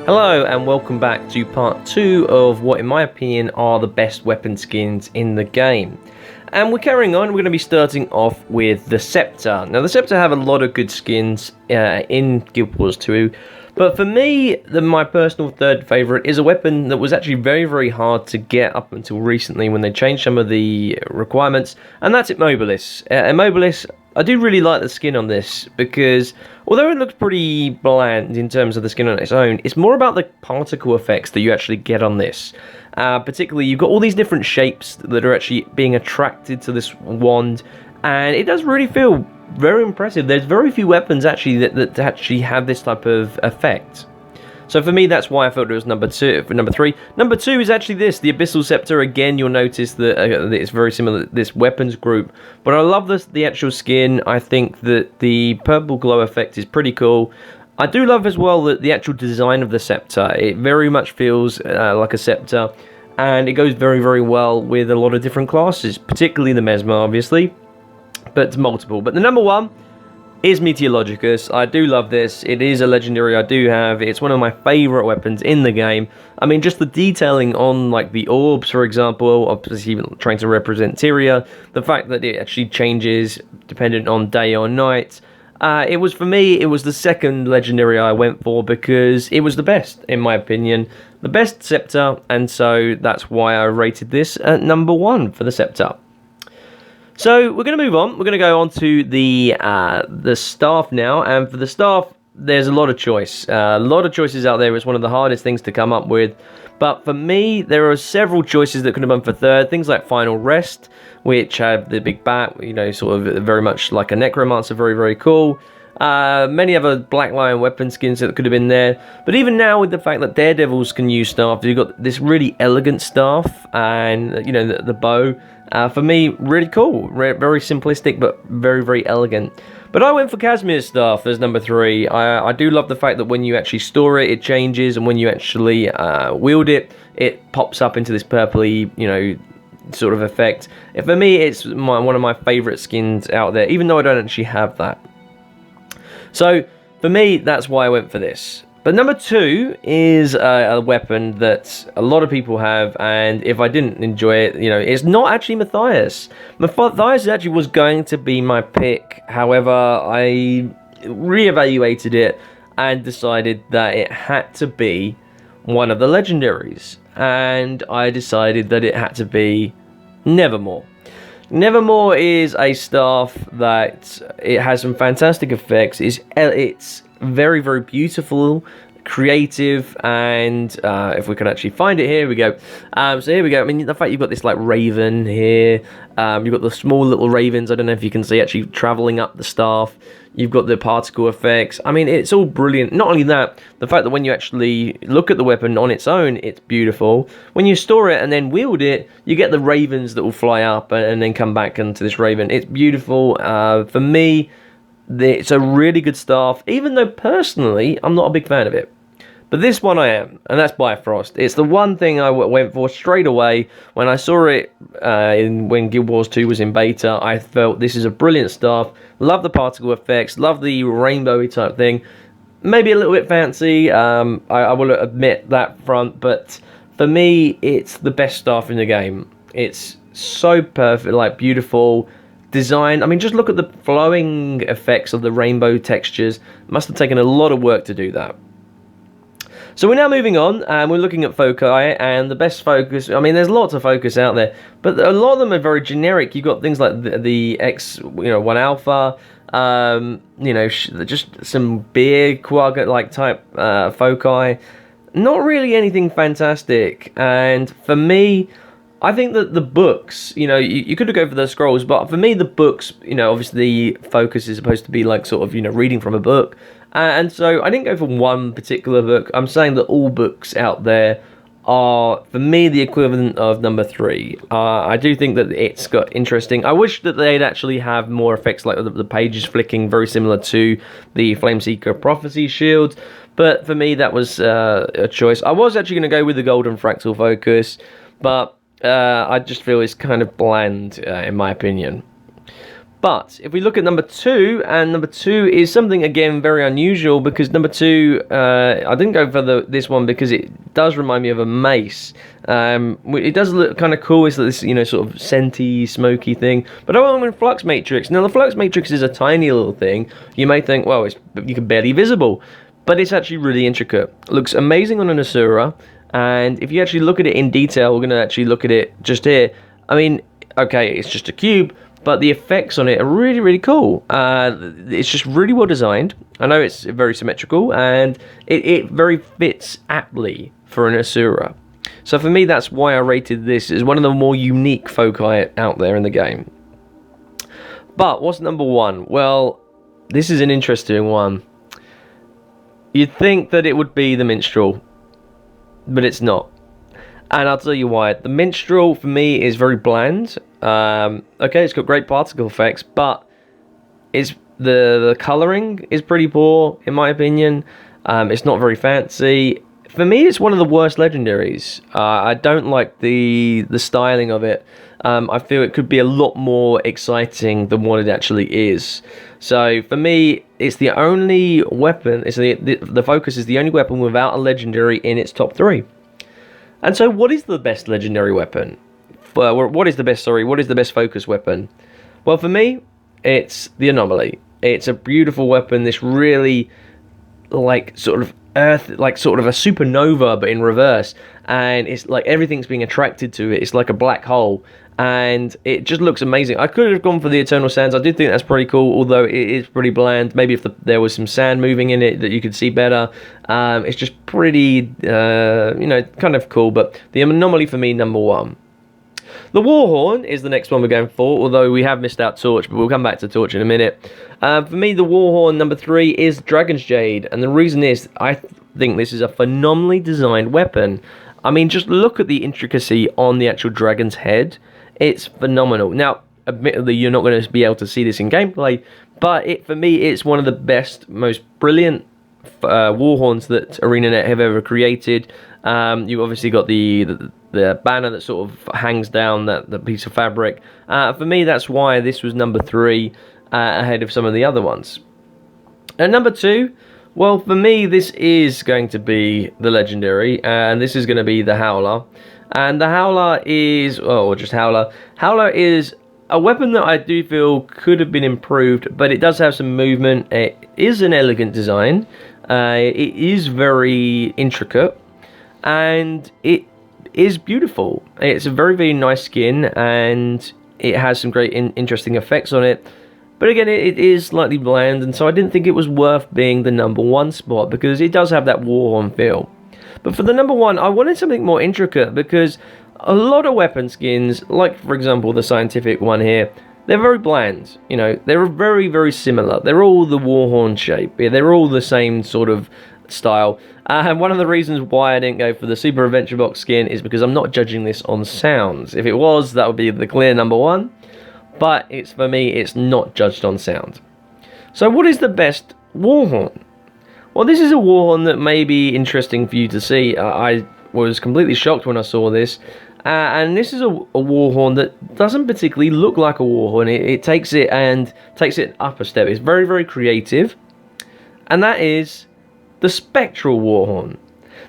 Hello and welcome back to part 2 of what in my opinion are the best weapon skins in the game. And we're carrying on, we're going to be starting off with the Scepter. Now the Scepter have a lot of good skins in Guild Wars 2, but for me, my personal third favourite is a weapon that was actually very hard to get up until recently when they changed some of the requirements, and that's Immobilis. Immobilis, I do really like the skin on this because although it looks pretty bland in terms of the skin on its own, it's more about the particle effects that you actually get on this. Particularly, you've got all these different shapes that are actually being attracted to this wand, and it does really feel very impressive. There's very few weapons actually that actually have this type of effect. So for me, that's why I felt it was number 3. Number 2 is actually this, the Abyssal Scepter. Again, you'll notice that it's very similar to this weapons group. But I love the actual skin. I think that the purple glow effect is pretty cool. I do love as well that the actual design of the Scepter. It very much feels like a Scepter. And it goes very well with a lot of different classes. Particularly the Mesmer, obviously. But multiple. But the number 1 is Meteorologicus. I do love this. It is a legendary I do have. It's one of my favourite weapons in the game. I mean, just the detailing on, like, the orbs, for example, obviously trying to represent Tyria, the fact that it actually changes dependent on day or night. For me, it was the second legendary I went for because it was the best, in my opinion. The best Scepter, and so that's why I rated this at number 1 for the Scepter. So we're going to move on. We're going to go on to the staff now, and for the staff, there's a lot of choice. A lot of choices out there. It's one of the hardest things to come up with. But for me, there are several choices that could have been for third. Things like Final Rest, which have the big bat, you know, sort of very much like a Necromancer, very cool. Many other Black Lion weapon skins that could have been there. But even now, with the fact that Daredevils can use staff, you've got this really elegant staff, and, you know, the bow. For me, really cool. Very simplistic, but very elegant. But I went for Casimir's staff as number 3. I do love the fact that when you actually store it, it changes, and when you actually wield it, it pops up into this purpley, you know, sort of effect. For me, it's one of my favourite skins out there, even though I don't actually have that. So, for me, that's why I went for this. But number 2 is a weapon that a lot of people have, and if I didn't enjoy it, you know, it's not actually Matthias. Matthias actually was going to be my pick. However, I reevaluated it and decided that it had to be one of the legendaries. And I decided that it had to be Nevermore. Nevermore is a staff that it has some fantastic effects. It's very beautiful, creative, and if we can actually find it, here we go. So here we go. I mean, the fact you've got this like raven here, you've got the small little ravens, I don't know if you can see, actually traveling up the staff. You've got the particle effects. I mean, it's all brilliant. Not only that, the fact that when you actually look at the weapon on its own, it's beautiful. When you store it and then wield it, you get the ravens that will fly up and then come back into this raven. It's beautiful. For me, it's a really good staff, even though personally, I'm not a big fan of it. But this one I am, and that's Bifrost. It's the one thing I went for straight away. When I saw it when Guild Wars 2 was in beta, I felt this is a brilliant staff. Love the particle effects, love the rainbowy type thing. Maybe a little bit fancy, I will admit that front, but for me, it's the best staff in the game. It's so perfect, like beautiful design. I mean, just look at the flowing effects of the rainbow textures. It must have taken a lot of work to do that. So we're now moving on, and we're looking at foci, and the best focus, I mean, there's lots of focus out there, but a lot of them are very generic. You've got things like the X1 Alpha, you know, just some beer quagga-like type foci. Not really anything fantastic, and for me, I think that the books, you know, you could go for the scrolls, but for me, the books, you know, obviously focus is supposed to be like sort of, you know, reading from a book. And so I didn't go for one particular book. I'm saying that all books out there are, for me, the equivalent of number 3. I do think that it's got interesting. I wish that they'd actually have more effects like the pages flicking, very similar to the Flameseeker Prophecy Shield. But for me, that was a choice. I was actually going to go with the Golden Fractal Focus, but I just feel it's kind of bland, in my opinion. But if we look at number 2, and number 2 is something, again, very unusual, because number 2, I didn't go for this one because it does remind me of a mace. It does look kind of cool. It's this, sort of scenty, smoky thing. But I went with Flux Matrix. Now, the Flux Matrix is a tiny little thing. You may think, well, you can barely visible. But it's actually really intricate. It looks amazing on an Asura. And if you actually look at it in detail, we're going to actually look at it just here. I mean, okay, it's just a cube, but the effects on it are really, really cool. It's just really well designed. I know it's very symmetrical, and it very fits aptly for an Asura. So for me, that's why I rated this as one of the more unique foci out there in the game. But what's number 1? Well, this is an interesting one. You'd think that it would be the Minstrel, but it's not. And I'll tell you why. The Minstrel, for me, is very bland. Okay, it's got great particle effects, but the colouring is pretty poor, in my opinion. It's not very fancy. For me, it's one of the worst legendaries. I don't like the styling of it. I feel it could be a lot more exciting than what it actually is. So for me, it's the only weapon. It's the Focus is the only weapon without a legendary in its top 3. And so, what is the best legendary weapon? What is the best Focus weapon? Well, for me, it's the Anomaly. It's a beautiful weapon. This really, sort of a supernova, but in reverse. And it's like everything's being attracted to it. It's like a black hole. And it just looks amazing. I could have gone for the Eternal Sands. I did think that's pretty cool, although it is pretty bland. Maybe if there was some sand moving in it that you could see better. It's just pretty, kind of cool. But the Anomaly for me, number 1. The Warhorn is the next one we're going for, although we have missed out Torch, but we'll come back to Torch in a minute. For me, the Warhorn, number 3, is Dragon's Jade. And the reason is, I think this is a phenomenally designed weapon. I mean, just look at the intricacy on the actual dragon's head. It's phenomenal. Now, admittedly, you're not going to be able to see this in gameplay, but for me, it's one of the best, most brilliant Warhorns that ArenaNet have ever created. You've obviously got the banner that sort of hangs down that piece of fabric. For me, that's why this was number 3 ahead of some of the other ones. And number 2, well, for me, this is going to be the legendary, and this is going to be the Howler. And the Howler is, or just Howler. Howler is a weapon that I do feel could have been improved, but it does have some movement. It is an elegant design. It is very intricate, and it is beautiful. It's a very, very nice skin, and it has some great interesting effects on it. But again, it is slightly bland, and so I didn't think it was worth being the number 1 spot, because it does have that Warhorn feel. But for the number 1, I wanted something more intricate, because a lot of weapon skins, like for example the scientific one here, they're very bland. They're very, very similar. They're all the Warhorn shape. Yeah, they're all the same sort of style. And one of the reasons why I didn't go for the Super Adventure Box skin is because I'm not judging this on sounds. If it was, that would be the clear number 1. But for me, it's not judged on sound. So what is the best Warhorn? Well, this is a Warhorn that may be interesting for you to see. I was completely shocked when I saw this. And this is a Warhorn that doesn't particularly look like a Warhorn. It takes it up a step. It's very, very creative. And that is the Spectral Warhorn.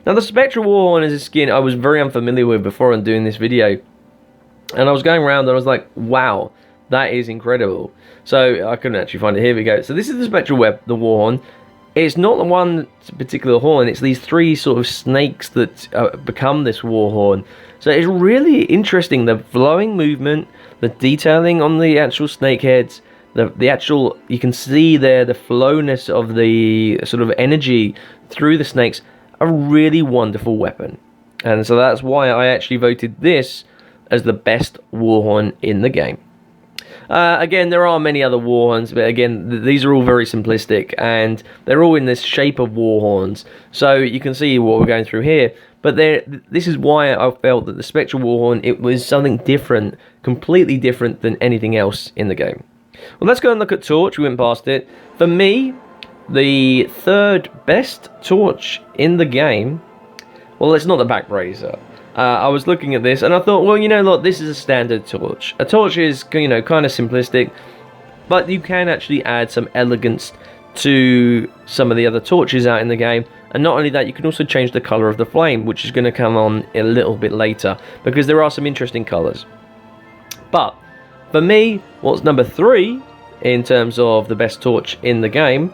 Now, the Spectral Warhorn is a skin I was very unfamiliar with before I'm doing this video. And I was going around and I was like, wow, that is incredible. So I couldn't actually find it. Here we go. So this is the Spectral the Warhorn. It's not the one particular horn, it's these 3 sort of snakes that become this Warhorn. So it's really interesting, the flowing movement, the detailing on the actual snake heads, the actual, you can see there the flowness of the sort of energy through the snakes. A really wonderful weapon. And so that's why I actually voted this as the best Warhorn in the game. Again, there are many other Warhorns, but again, these are all very simplistic, and they're all in this shape of Warhorns. So you can see what we're going through here. But this is why I felt that the Spectral Warhorn, it was something different, completely different than anything else in the game. Well, let's go and look at Torch. We went past it. For me, the 3rd best Torch in the game, well, it's not the Backbrazer. I was looking at this and I thought, well, look, this is a standard Torch. A Torch is, kind of simplistic. but you can actually add some elegance to some of the other torches out in the game. And not only that, you can also change the color of the flame, which is going to come on a little bit later, because there are some interesting colors. But for me, what's number 3 in terms of the best torch in the game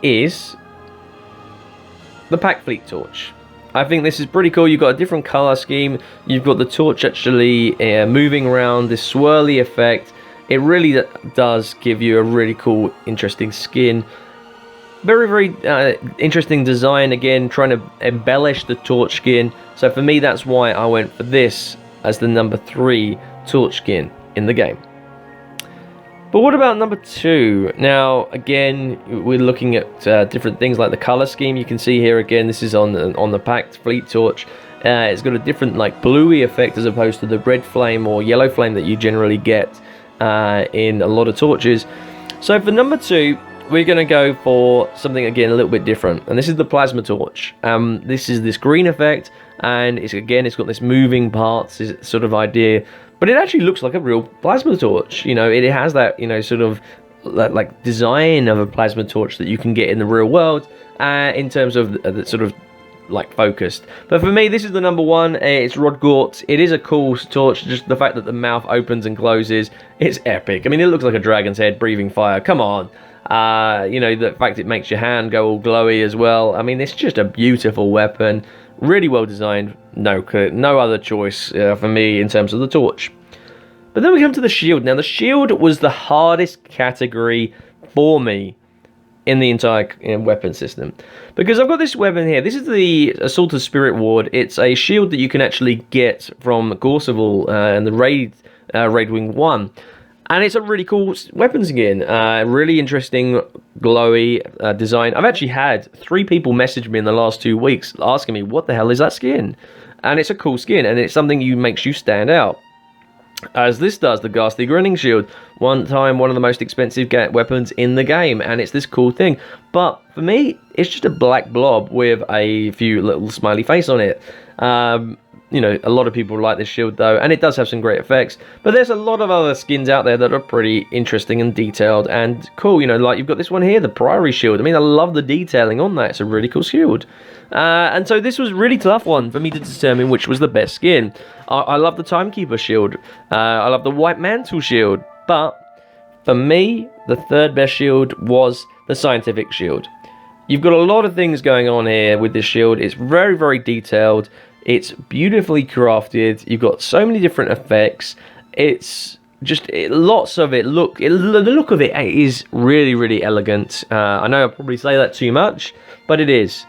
is the Pack Fleet torch. I think this is pretty cool. You've got a different color scheme. You've got the torch actually moving around, this swirly effect. It really does give you a really cool, interesting skin. Very, very interesting design. Again, trying to embellish the torch skin. So for me, that's why I went for this as the number 3 torch skin in the game. But what about number 2? Now, again, we're looking at different things like the color scheme. You can see here again, this is on the Packed Fleet torch. It's got a different like bluey effect as opposed to the red flame or yellow flame that you generally get in a lot of torches. So for number 2, we're going to go for something again a little bit different, and this is the plasma torch. This is this green effect, and it's got this moving parts sort of idea. But it actually looks like a real plasma torch. You know, it has that, you know, sort of like design of a plasma torch that you can get in the real world in terms of the sort of like focused. But for me, this is the number 1. It's Rodgort. It is a cool torch. Just the fact that the mouth opens and closes, it's epic. I mean, it looks like a dragon's head breathing fire. Come on. You know, the fact it makes your hand go all glowy as well. I mean, it's just a beautiful weapon. Really well designed. No other choice for me in terms of the torch. But then we come to the shield. Now, the shield was the hardest category for me in the entire weapon system, because I've got this weapon here. This is the Assaulter's Spirit Ward. It's a shield that you can actually get from Gorseval and the Raid Wing 1. And it's a really cool weapon skin. Really interesting, glowy design. I've actually had 3 people message me in the last 2 weeks asking me, what the hell is that skin? And it's a cool skin, and it's something makes you stand out. As this does, the Ghastly Grinning Shield. One of the most expensive weapons in the game, and it's this cool thing. But for me, it's just a black blob with a few little smiley face on it. You know, a lot of people like this shield though, and it does have some great effects. But there's a lot of other skins out there that are pretty interesting and detailed and cool. You know, like you've got this one here, the Priory Shield. I mean, I love the detailing on that. It's a really cool shield. And so this was a really tough one for me to determine which was the best skin. I love the Timekeeper Shield. I love the White Mantle Shield. But for me, the 3rd best shield was the Scientific Shield. You've got a lot of things going on here with this shield. It's very, very detailed. It's beautifully crafted. You've got so many different effects. It's just lots of it. The look of it is really, really elegant. I know I probably say that too much, but it is.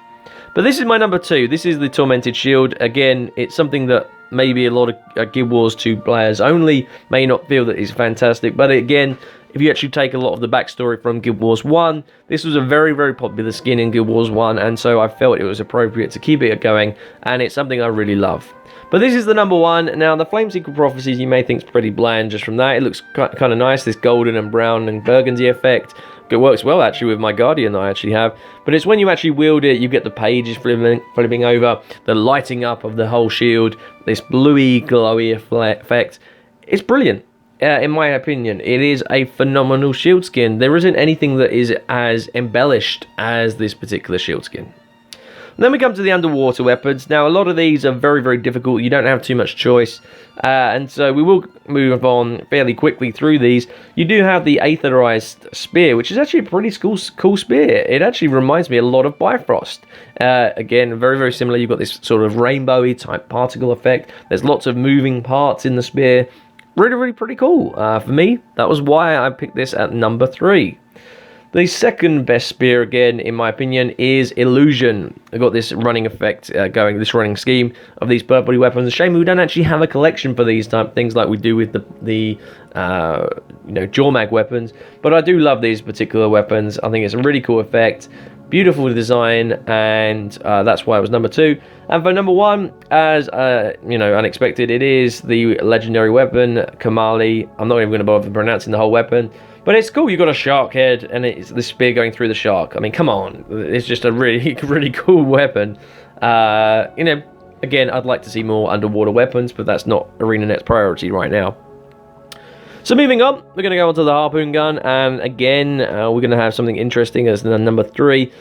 But this is my number 2. This is the Tormented Shield. Again, it's something that maybe a lot of Guild Wars 2 players only may not feel that is fantastic. But again, if you actually take a lot of the backstory from Guild Wars 1, this was a very, very popular skin in Guild Wars 1, and so I felt it was appropriate to keep it going, and it's something I really love. But this is the number 1. Now, the Flameseeker Prophecies you may think is pretty bland just from that. It looks kind of nice, this golden and brown and burgundy effect. It works well, actually, with my Guardian that I actually have. But it's when you actually wield it, you get the pages flipping over, the lighting up of the whole shield, this bluey, glowy effect. It's brilliant. In my opinion, it is a phenomenal shield skin. There isn't anything that is as embellished as this particular shield skin. Then we come to the underwater weapons. Now, a lot of these are very, very difficult. You don't have too much choice. And so we will move on fairly quickly through these. You do have the Aetherized Spear, which is actually a pretty cool spear. It actually reminds me a lot of Bifrost. Again, very, very similar. You've got this sort of rainbowy type particle effect. There's lots of moving parts in the spear. Really, really pretty cool. For me, that was why I picked this at number 3. The second best spear, again, in my opinion, is Illusion. I've got this running effect going, this running scheme of these purpley weapons. It's a shame we don't actually have a collection for these type things like we do with the Jormag weapons. But I do love these particular weapons. I think it's a really cool effect, beautiful design, and that's why it was number 2. And for number 1, as unexpected, it is the legendary weapon Kamali. I'm not even going to bother pronouncing the whole weapon. But it's cool, you've got a shark head, and it's the spear going through the shark. I mean, come on, it's just a really, really cool weapon. Again, I'd like to see more underwater weapons, but that's not ArenaNet's priority right now. So moving on, we're going to go on to the harpoon gun, and again, we're going to have something interesting as the number 3.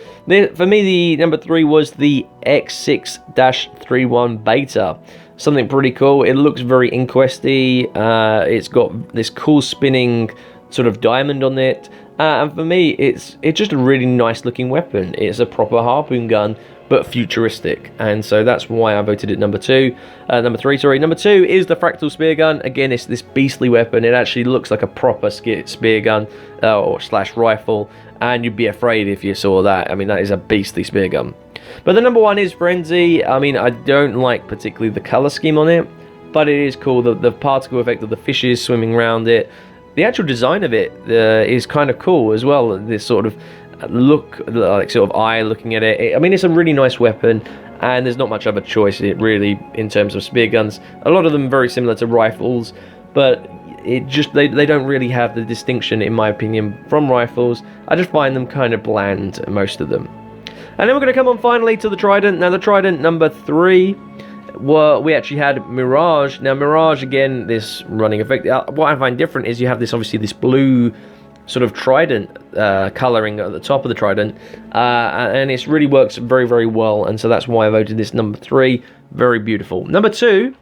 For me, the number 3 was the X6-31 Beta. Something pretty cool. It looks very Inquesty. It's got this cool spinning sort of diamond on it, and for me, it's just a really nice looking weapon. It's a proper harpoon gun, but futuristic, and so that's why I voted it number 3. Number 2 is the fractal spear gun. Again, it's this beastly weapon. It actually looks like a proper spear gun or slash rifle, and you'd be afraid if you saw that. I mean, that is a beastly spear gun. But the number 1 is Frenzy. I mean, I don't like particularly the color scheme on it, but it is cool. The particle effect of the fishes swimming around it. The actual design of it is kind of cool as well. This sort of look, like sort of eye looking at it. I mean, it's a really nice weapon, and there's not much of a choice really in terms of spear guns. A lot of them very similar to rifles, but it just they don't really have the distinction, in my opinion, from rifles. I just find them kind of bland, most of them. And then we're going to come on finally to the Trident. Now the Trident number 3, we actually had Mirage. Now Mirage, again, this running effect. What I find different is you have this, obviously, this blue sort of Trident colouring at the top of the Trident, and it really works very, very well, and so that's why I voted this number 3. Very beautiful. Number 2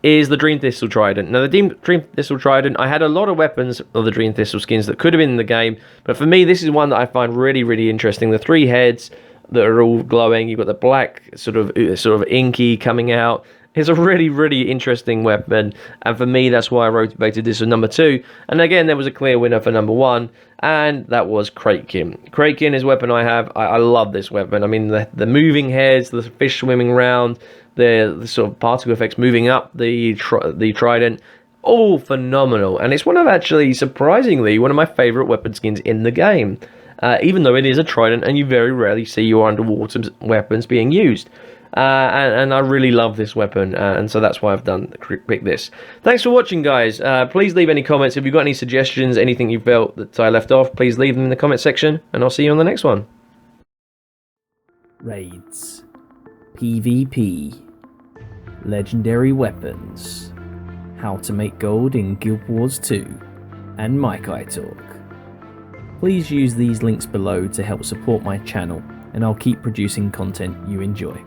is the Dream Thistle Trident. Now the Dream Thistle Trident, I had a lot of weapons of the Dream Thistle skins that could have been in the game, but for me this is one that I find really, really interesting. The 3 heads that are all glowing, you've got the black sort of inky coming out. It's a really, really interesting weapon, and for me, that's why I voted this as number 2. And again, there was a clear winner for number 1, and that was Kraken. Kraken is a weapon I have. I love this weapon. I mean, the moving heads, the fish swimming around, the sort of particle effects moving up the Trident, all phenomenal. And it's one of, actually, surprisingly, one of my favourite weapon skins in the game. Even though it is a Trident, and you very rarely see your underwater weapons being used. And I really love this weapon, and so that's why I've picked this. Thanks for watching, guys. Please leave any comments. If you've got any suggestions, anything you felt that I left off, please leave them in the comment section, and I'll see you on the next one. Raids, PvP, legendary weapons, how to make gold in Guild Wars 2, and Maikai Talk. Please use these links below to help support my channel, and I'll keep producing content you enjoy.